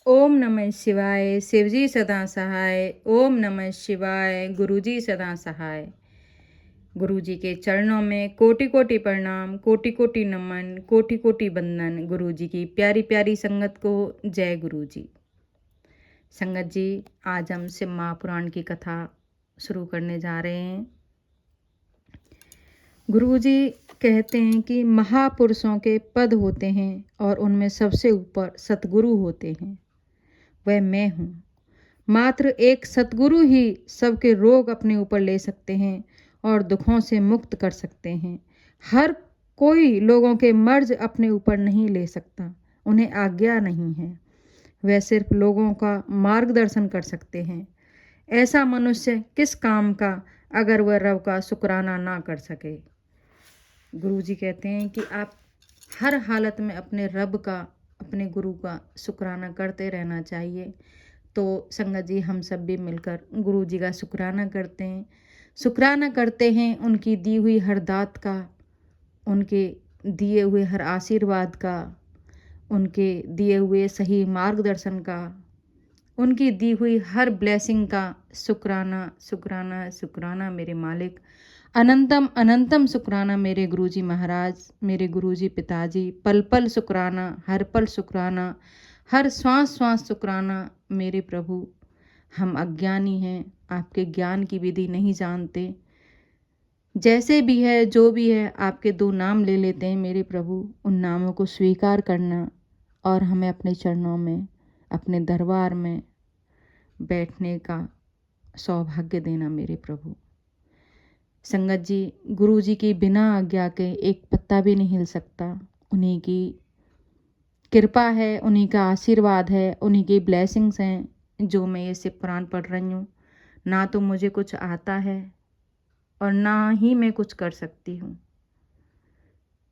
ओम नमः शिवाय। शिवजी सदा सहाय। ओम नमः शिवाय। गुरुजी सदा सहाय। गुरुजी के चरणों में कोटि कोटि प्रणाम, कोटि कोटि नमन, कोटि कोटि वंदन। गुरुजी की प्यारी प्यारी संगत को जय गुरुजी। संगत जी, आज हम शिव महापुराण की कथा शुरू करने जा रहे हैं। गुरुजी कहते हैं कि महापुरुषों के पद होते हैं और उनमें सबसे ऊपर सतगुरु होते हैं। वह मैं हूँ। मात्र एक सतगुरु ही सबके रोग अपने ऊपर ले सकते हैं और दुखों से मुक्त कर सकते हैं। हर कोई लोगों के मर्ज अपने ऊपर नहीं ले सकता, उन्हें आज्ञा नहीं है। वह सिर्फ लोगों का मार्गदर्शन कर सकते हैं। ऐसा मनुष्य किस काम का अगर वह रब का शुक्राना ना कर सके। गुरुजी कहते हैं कि आप हर हालत में अपने रब का, अपने गुरु का शुक्राना करते रहना चाहिए। तो संगत जी, हम सब भी मिलकर गुरु जी का शुक्राना करते हैं। शुक्राना करते हैं उनकी दी हुई हर दात का, उनके दिए हुए हर आशीर्वाद का, उनके दिए हुए सही मार्गदर्शन का, उनकी दी हुई हर ब्लेसिंग का शुक्राना शुक्राना शुक्राना मेरे मालिक। अनंतम अनंतम शुक्राना मेरे गुरुजी महाराज, मेरे गुरुजी पिताजी। पल पल शुक्राना, हर पल शुक्राना, हर श्वास श्वास शुक्राना मेरे प्रभु। हम अज्ञानी हैं, आपके ज्ञान की विधि नहीं जानते। जैसे भी है, जो भी है, आपके दो नाम ले लेते हैं मेरे प्रभु। उन नामों को स्वीकार करना और हमें अपने चरणों में, अपने दरबार में बैठने का सौभाग्य देना मेरे प्रभु। संगत जी, गुरु जी की बिना आज्ञा के एक पत्ता भी नहीं हिल सकता। उन्हीं की कृपा है, उन्हीं का आशीर्वाद है, उन्हीं की ब्लेसिंग्स हैं जो मैं ये शिव पुराण पढ़ रही हूँ। ना तो मुझे कुछ आता है और ना ही मैं कुछ कर सकती हूँ।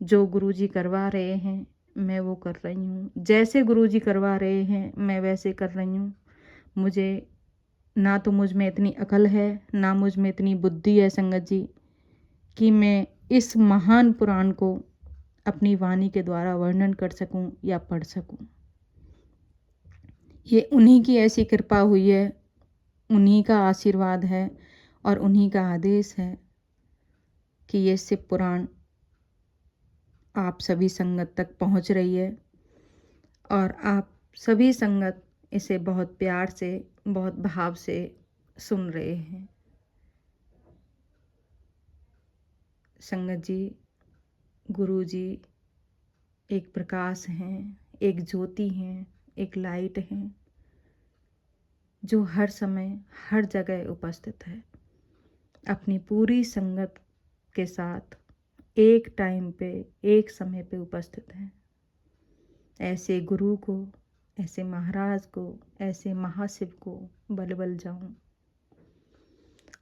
जो गुरुजी करवा रहे हैं मैं वो कर रही हूँ। जैसे गुरुजी करवा रहे हैं मैं वैसे कर रही हूँ। मुझे ना तो मुझ में इतनी अकल है, ना मुझ में इतनी बुद्धि है संगत जी, कि मैं इस महान पुराण को अपनी वाणी के द्वारा वर्णन कर सकूं या पढ़ सकूं। ये उन्हीं की ऐसी कृपा हुई है, उन्हीं का आशीर्वाद है और उन्हीं का आदेश है कि ये शिव पुराण आप सभी संगत तक पहुंच रही है और आप सभी संगत इसे बहुत प्यार से, बहुत भाव से सुन रहे हैं। संगत जी, गुरु जी एक प्रकाश हैं, एक ज्योति हैं, एक लाइट हैं जो हर समय हर जगह उपस्थित है। अपनी पूरी संगत के साथ एक टाइम पे, एक समय पे उपस्थित है। ऐसे गुरु को, ऐसे महाराज को, ऐसे महाशिव को बल बल जाऊं।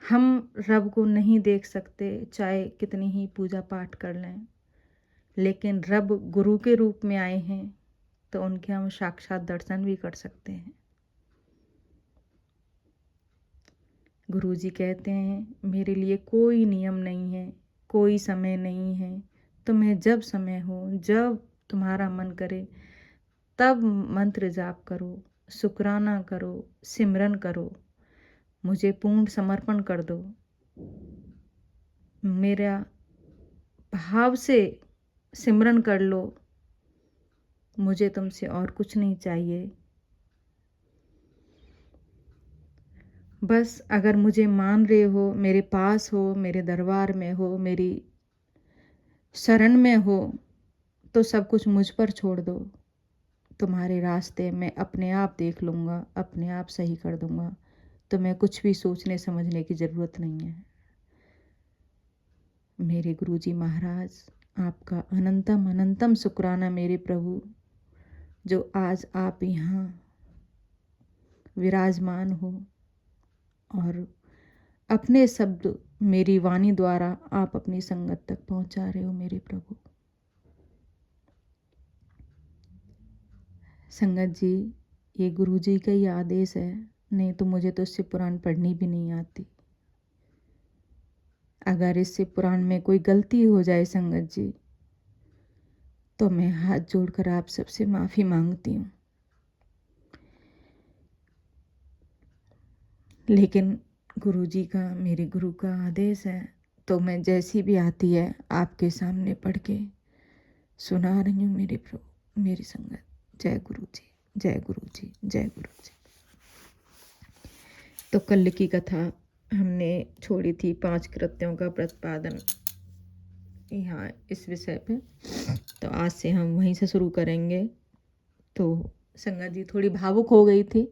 हम रब को नहीं देख सकते चाहे कितनी ही पूजा पाठ कर लें, लेकिन रब गुरु के रूप में आए हैं तो उनके हम साक्षात दर्शन भी कर सकते हैं। गुरु जी कहते हैं मेरे लिए कोई नियम नहीं है, कोई समय नहीं है। तुम्हें जब समय हो, जब तुम्हारा मन करे तब मंत्र जाप करो, शुक्राना करो, सिमरन करो, मुझे पूर्ण समर्पण कर दो। मेरा भाव से सिमरन कर लो, मुझे तुमसे और कुछ नहीं चाहिए। बस अगर मुझे मान रहे हो, मेरे पास हो, मेरे दरबार में हो, मेरी शरण में हो, तो सब कुछ मुझ पर छोड़ दो। तुम्हारे रास्ते मैं अपने आप देख लूँगा, अपने आप सही कर दूँगा। तुम्हें कुछ भी सोचने समझने की ज़रूरत नहीं है। मेरे गुरुजी महाराज, आपका अनंतम अनंतम शुक्राना मेरे प्रभु, जो आज आप यहाँ विराजमान हो और अपने शब्द मेरी वाणी द्वारा आप अपनी संगत तक पहुँचा रहे हो मेरे प्रभु। संगत जी, ये गुरु जी का ही आदेश है, नहीं तो मुझे तो शिव पुराण पढ़नी भी नहीं आती। अगर इस शिव पुराण में कोई गलती हो जाए संगत जी, तो मैं हाथ जोड़कर आप सबसे माफ़ी मांगती हूँ। लेकिन गुरुजी का, मेरे गुरु का आदेश है, तो मैं जैसी भी आती है आपके सामने पढ़ के सुना रही हूँ मेरे प्रभु, मेरी संगत। जय गुरु जी, जय गुरु जी, जय गुरु जी। तो कल की कथा हमने छोड़ी थी 5 कृत्यों का प्रतिपादन यहाँ इस विषय पे, तो आज से हम वहीं से शुरू करेंगे। तो संगत जी थोड़ी भावुक हो गई थी,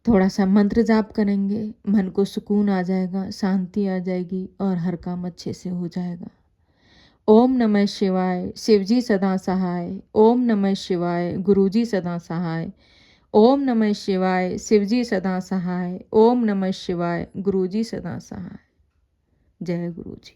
थोड़ा सा मंत्र जाप करेंगे, मन को सुकून आ जाएगा, शांति आ जाएगी और हर काम अच्छे से हो जाएगा। ओम नमः शिवाय, शिवजी सदा सहाय। ओम नमः शिवाय, गुरुजी सदा सहाय। ओम नमः शिवाय, शिवजी सदा सहाय। ओम नमः शिवाय, गुरुजी सदा सहाय। जय गुरु जी।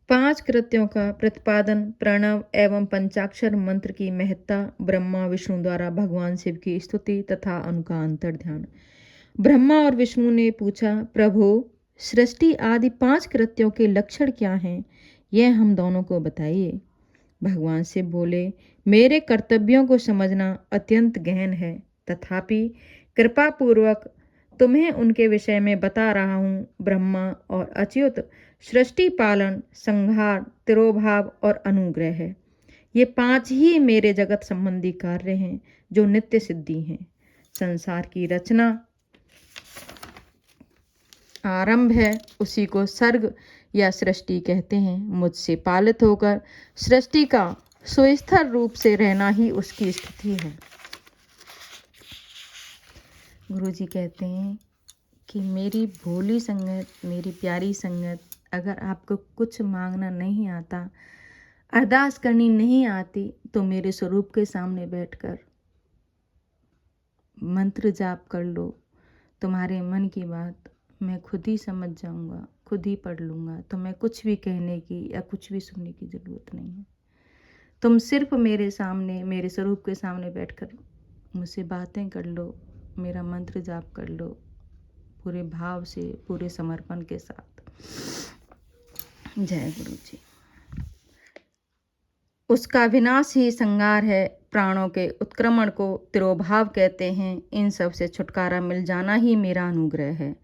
5 कृत्यों का प्रतिपादन, प्रणव एवं पंचाक्षर मंत्र की महत्ता, ब्रह्मा विष्णु द्वारा भगवान शिव की स्तुति तथा उनका अंतर ध्यान। ब्रह्मा और विष्णु ने पूछा, प्रभु सृष्टि आदि 5 कृत्यों के लक्षण क्या हैं, यह हम दोनों को बताइए। भगवान शिव बोले, मेरे कर्तव्यों को समझना अत्यंत गहन है, तथापि कृपा पूर्वक तुम्हें उनके विषय में बता रहा हूँ। ब्रह्मा और अच्युत सृष्टि पालन, संहार, तिरोभाव और अनुग्रह है। ये 5 ही मेरे जगत संबंधी कार्य हैं जो नित्य सिद्धि हैं। संसार की रचना आरंभ है, उसी को सर्ग या सृष्टि कहते हैं। मुझसे पालित होकर सृष्टि का सुस्थिर रूप से रहना ही उसकी स्थिति है। गुरुजी कहते हैं कि मेरी भोली संगत, मेरी प्यारी संगत, अगर आपको कुछ मांगना नहीं आता, अरदास करनी नहीं आती, तो मेरे स्वरूप के सामने बैठकर मंत्र जाप कर लो। तुम्हारे मन की बात मैं खुद ही समझ जाऊंगा, खुद ही पढ़ लूँगा। तुम्हें कुछ भी कहने की या कुछ भी सुनने की ज़रूरत नहीं है। तुम सिर्फ मेरे सामने, मेरे स्वरूप के सामने बैठकर मुझसे बातें कर लो, मेरा मंत्र जाप कर लो, पूरे भाव से, पूरे समर्पण के साथ। जय गुरु जी। उसका विनाश ही संहार है, प्राणों के उत्क्रमण को तिरोभाव कहते हैं। इन सब से छुटकारा मिल जाना ही मेरा अनुग्रह है।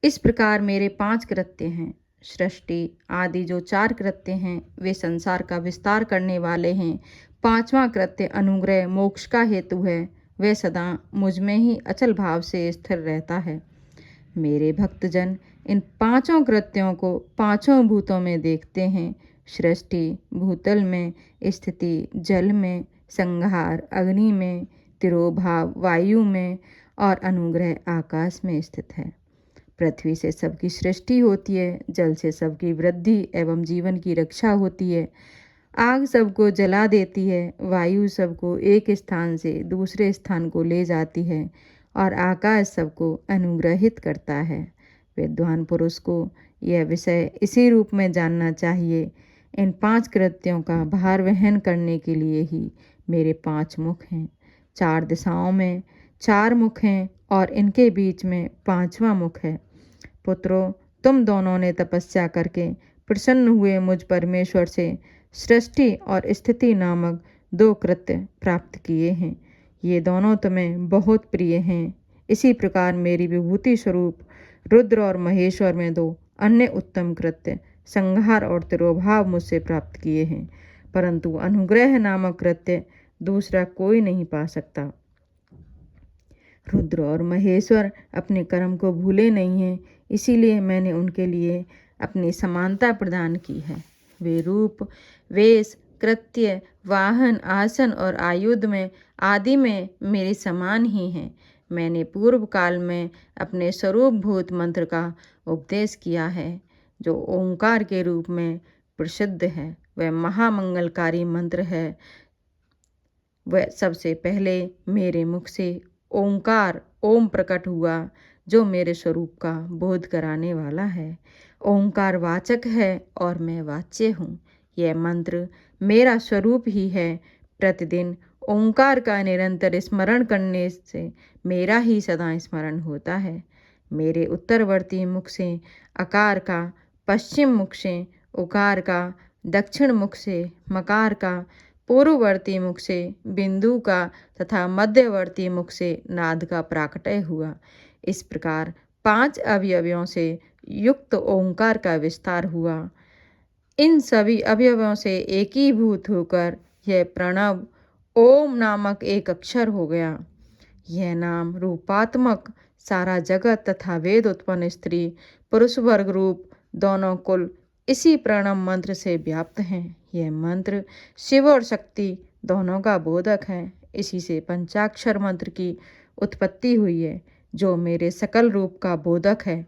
इस प्रकार मेरे 5 कृत्य हैं। सृष्टि आदि जो 4 कृत्य हैं वे संसार का विस्तार करने वाले हैं। 5वां कृत्य अनुग्रह मोक्ष का हेतु है, वह सदा मुझ में ही अचल भाव से स्थिर रहता है। मेरे भक्तजन इन 5 कृत्यों को 5 भूतों में देखते हैं। सृष्टि भूतल में, स्थिति जल में, संहार अग्नि में, तिरोभाव वायु में और अनुग्रह आकाश में स्थित है। पृथ्वी से सबकी सृष्टि होती है, जल से सबकी वृद्धि एवं जीवन की रक्षा होती है, आग सबको जला देती है, वायु सबको एक स्थान से दूसरे स्थान को ले जाती है और आकाश सबको अनुग्रहित करता है। विद्वान पुरुष को यह विषय इसी रूप में जानना चाहिए। इन 5 कृत्यों का भार वहन करने के लिए ही मेरे 5 मुख हैं। 4 दिशाओं में 4 मुख हैं और इनके बीच में 5वां मुख है। पुत्रों, तुम दोनों ने तपस्या करके प्रसन्न हुए मुझ परमेश्वर से सृष्टि और स्थिति नामक 2 कृत्य प्राप्त किए हैं। ये दोनों तुम्हें बहुत प्रिय हैं। इसी प्रकार मेरी विभूति स्वरूप रुद्र और महेश्वर में 2 अन्य उत्तम कृत्य संहार और तिरोभाव मुझसे प्राप्त किए हैं, परंतु अनुग्रह नामक कृत्य दूसरा कोई नहीं पा सकता। रुद्र और महेश्वर अपने कर्म को भूले नहीं हैं, इसीलिए मैंने उनके लिए अपनी समानता प्रदान की है। वे रूप, वेश, कृत्य, वाहन, आसन और आयुध में आदि में मेरे समान ही हैं। मैंने पूर्व काल में अपने स्वरूप भूत मंत्र का उपदेश किया है, जो ओंकार के रूप में प्रसिद्ध है। वह महामंगलकारी मंत्र है। वह सबसे पहले मेरे मुख से ओंकार ओम प्रकट हुआ, जो मेरे स्वरूप का बोध कराने वाला है। ओंकार वाचक है और मैं वाच्य हूँ। यह मंत्र मेरा स्वरूप ही है। प्रतिदिन ओंकार का निरंतर स्मरण करने से मेरा ही सदा स्मरण होता है। मेरे उत्तरवर्ती मुख से अकार का, पश्चिम मुख से उकार का, दक्षिण मुख से मकार का, पूर्ववर्ती मुख से बिंदु का तथा मध्यवर्ती मुख से नाद का प्राकटय हुआ। इस प्रकार 5 अवयवों से युक्त ओंकार का विस्तार हुआ। इन सभी अवयवों से एकीभूत होकर यह प्रणव ओम नामक एक अक्षर हो गया। यह नाम रूपात्मक सारा जगत तथा वेद उत्पन्न स्त्री पुरुष वर्ग रूप दोनों कुल इसी प्रणव मंत्र से व्याप्त हैं। यह मंत्र शिव और शक्ति दोनों का बोधक है। इसी से पंचाक्षर मंत्र की उत्पत्ति हुई है, जो मेरे सकल रूप का बोधक है।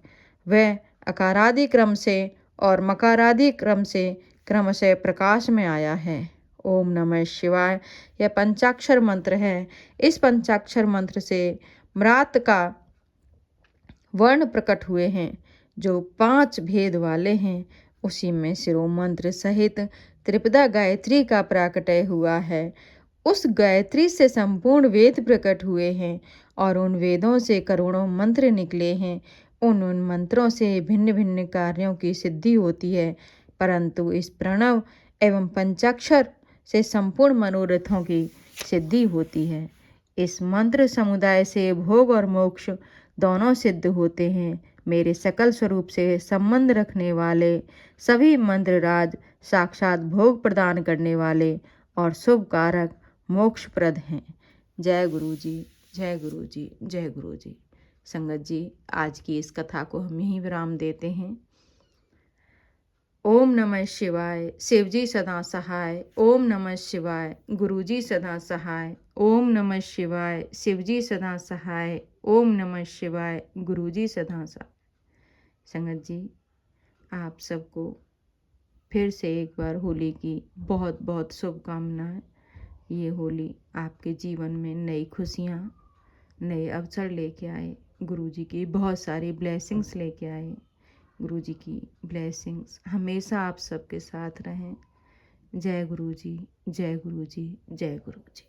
वह अकारादि क्रम से और मकारादि क्रम से क्रमशः प्रकाश में आया है। ओम नमः शिवाय यह पंचाक्षर मंत्र है। इस पंचाक्षर मंत्र से म्रात का वर्ण प्रकट हुए हैं, जो 5 भेद वाले हैं। उसी में शिरो मंत्र सहित त्रिपदा गायत्री का प्राकटय हुआ है। उस गायत्री से संपूर्ण वेद प्रकट हुए हैं और उन वेदों से करोड़ों मंत्र निकले हैं। उन मंत्रों से भिन्न भिन्न कार्यों की सिद्धि होती है, परंतु इस प्रणव एवं पंचाक्षर से संपूर्ण मनोरथों की सिद्धि होती है। इस मंत्र समुदाय से भोग और मोक्ष दोनों सिद्ध होते हैं। मेरे सकल स्वरूप से संबंध रखने वाले सभी मंत्रराज साक्षात भोग प्रदान करने वाले और शुभ कारक मोक्षप्रद हैं। जय गुरु जी, जय गुरु जी, जय गुरु जी। संगत जी, आज की इस कथा को हम यहीं विराम देते हैं। ओम नमः शिवाय, शिवजी सदा सहाय। ओम नमः शिवाय, गुरुजी सदा सहाय। ओम नमः शिवाय, शिवजी सदा सहाय। ओम नमः शिवाय, गुरुजी सदा सहाय। संगत जी, आप सबको फिर से एक बार होली की बहुत बहुत शुभकामनाएं। ये होली आपके जीवन में नई खुशियाँ, नए अवसर लेके आए। गुरुजी की बहुत सारी ब्लेसिंग्स लेके आए। गुरुजी की ब्लेसिंग्स हमेशा आप सबके साथ रहें। जय गुरु जी, जय गुरु जी, जय गुरु जी।